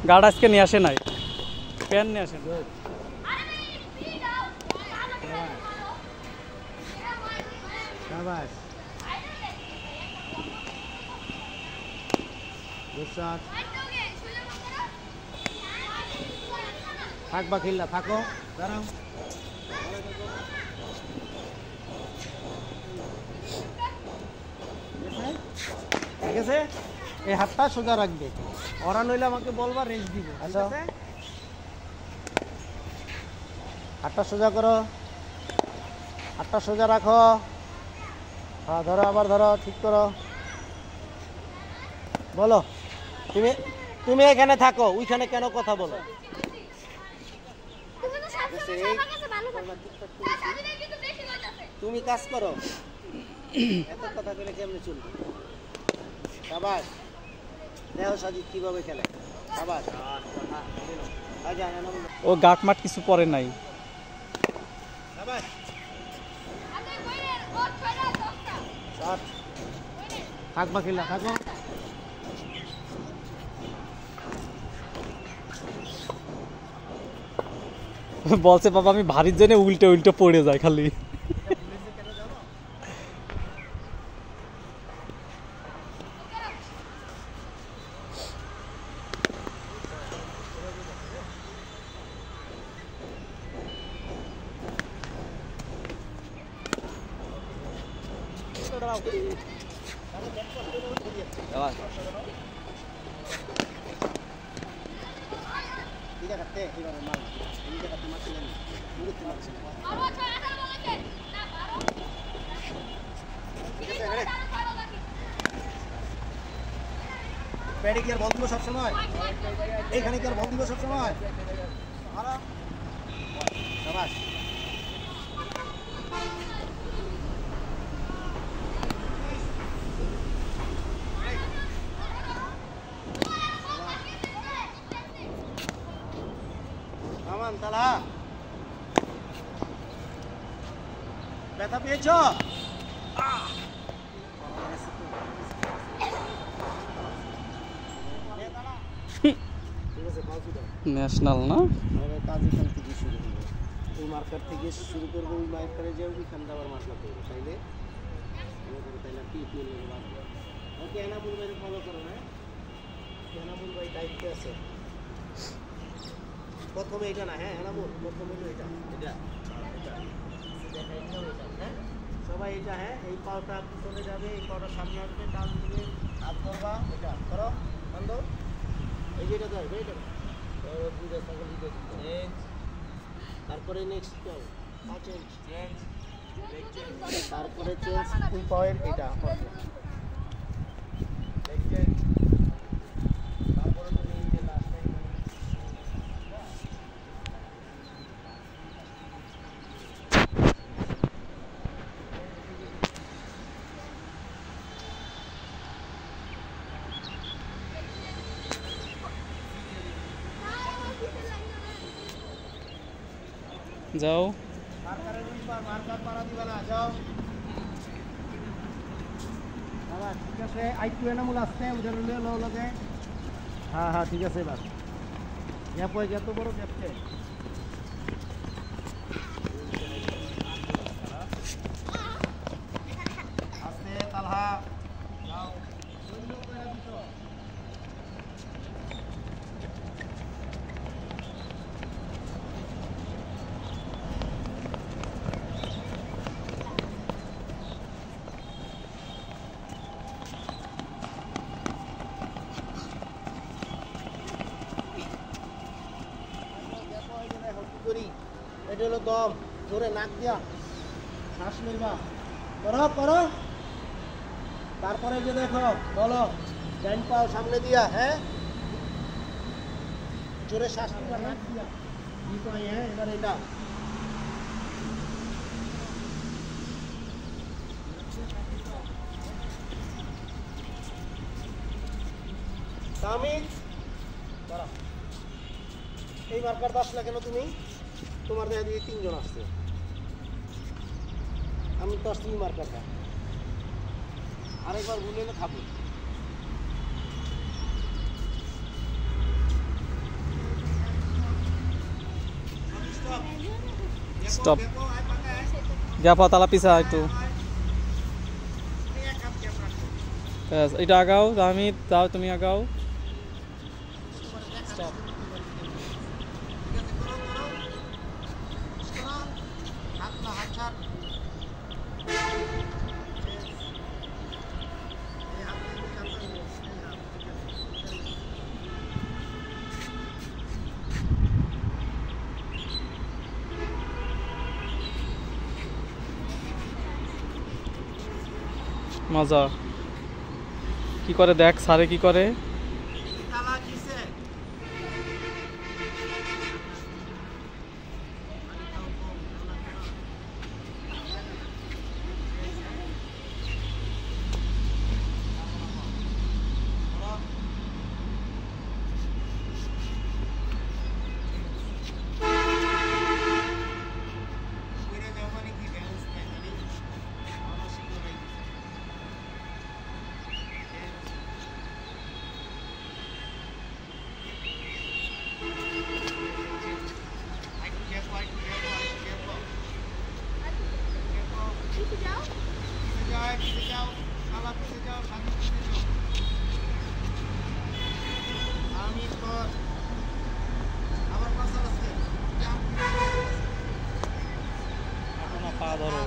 Guard আজকে নিয়ে আসে নাই, প্যান নিয়ে আসেন। থাকবা খেললা, থাকো, দাঁড়াও। ঠিক আছে, এই হাতটা সোজা রাখবে, ওরা নইলে আমাকে বলবা, রেস্ট দিব। আচ্ছা, হাতটা সোজা করো, হাতটা সোজা রাখো। হ্যাঁ ধরো, আবার ধরো, ঠিক করো। বলো, তুমি তুমি এখানে থাকো, ওইখানে কেন কথা বলো? তুমি কাজ করো, এত কথা বলে কেমনে চলবে? সাবাস, দেহ সাজিদ কিভাবে খেলে, সাবাস। ও গাট মাট কিছু পরে নাই। সাবাস, থাকবা খেলা, থাকো। বলছে বাবা আমি ভারীর জন্য উল্টে উল্টে পড়ে যায় খালি। প্যাডে কি আর বল দিব সবসময়? এইখানে কি আর বল দিব সবসময়? সাবাস, আমান তালা, ব্যথা পেয়েছ? ন্যাশনাল না, কাজ এখান থেকে শুরু হবে, ওই মার্কার থেকে শুরু করবো, ওই মার্কারে যাবো, ওইখান থেকে আবার মার্কার করবো, তাইলে তাইলে ওকে এনামুল ভাই ফলো করো না, এনামুল ভাই দায়িত্বে আছে। প্রথমে এটা না, হ্যাঁ এনামুল, প্রথমে এটা এটা হ্যাঁ সবাই এটা, হ্যাঁ এই পাওটা পিছনে যাবে, এই পাওটা সামনে আসবে, টান দিবে, হাত ধরবা, এটা করো, বন্ধ, এই যে এটা ধরবে, এটা তারপরে নেক্সট চেঞ্জ, তারপরে চেঞ্জ ফুল পাওয়ার এটা তারপরে তুমি এই যে লাস্ট টাইম যাও। মার্কার পাড়া দিবা না, যাও। ঠিক আছে, আইটু এনামুল আসছে, উধার লগে। হ্যাঁ হ্যাঁ ঠিক আছে, এবার গ্যাপ হয়ে যত বড় গ্যাপটে আসতে তালহা যাও। এটা হলো দম, জোরে নাক দিয়া শ্বাস লইবা, করো করো। তারপরে যে দেখো, বলো ডাইন পাও সামনে দিয়া, হ্যাঁ জোরে শ্বাস নিবা নাক দিয়া, হ্যাঁ এবার এটা তামিজ দাঁড়া। এই মার্কার দাস না কেন তুমি? তোমার দেখা দিয়ে 3 জন আসছে, আমি তো আসছি মার্কারটা, আরেকবার ভুলে খাবো। স্টপ গ্যাপ তালা পিছা একটু এটা আগাও আমি তাও তুমি আগাও স্টপ মজা কি করে দেখ সারে কি করে পা ধরো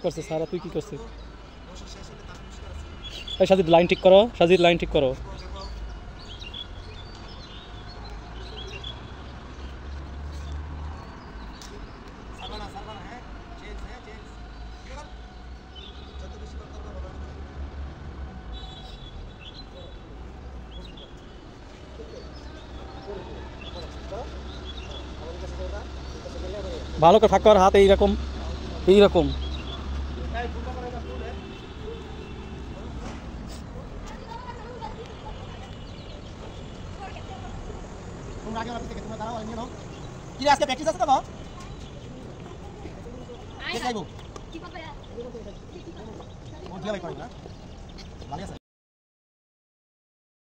করছে সারা তুই কি করছিস এই সাজিদ লাইন ঠিক করো সাজিদ লাইন ঠিক করো ভালো করে ফাঁক কর হাত এইরকম এইরকম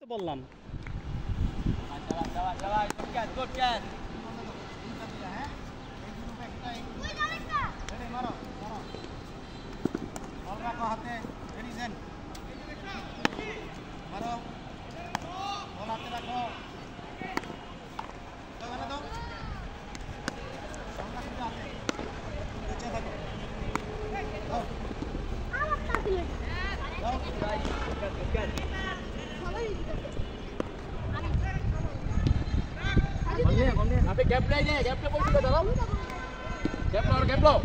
বললাম gap line gap line boleh kita dalam gap lo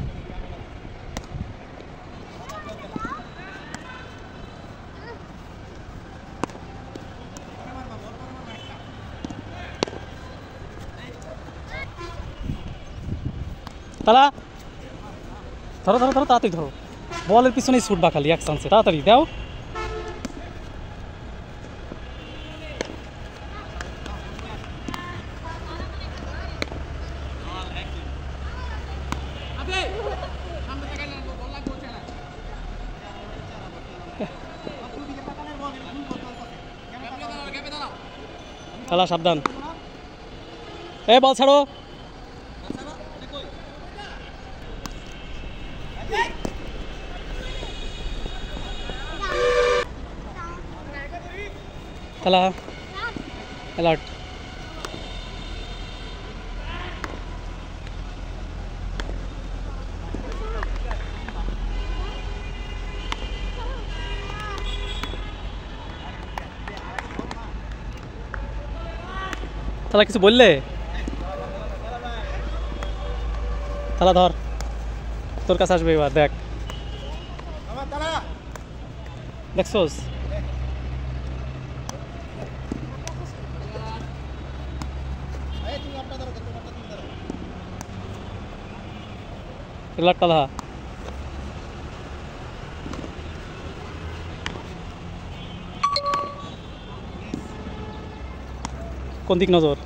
তালা ধরো ধরো ধরো তাড়াতাড়ি ধরো বলের পিছনেই ছুটবা খালি এক চান্সে তাড়াতাড়ি দাও তালা সাবধান এ বল ছাড়ো তালা অ্যালার্ট তাহলে কিছু বললে থালা ধর, তোর কাছে আসবে এবার। দেখ, দেখছোস? এগুলার টালা কোন দিক নজর?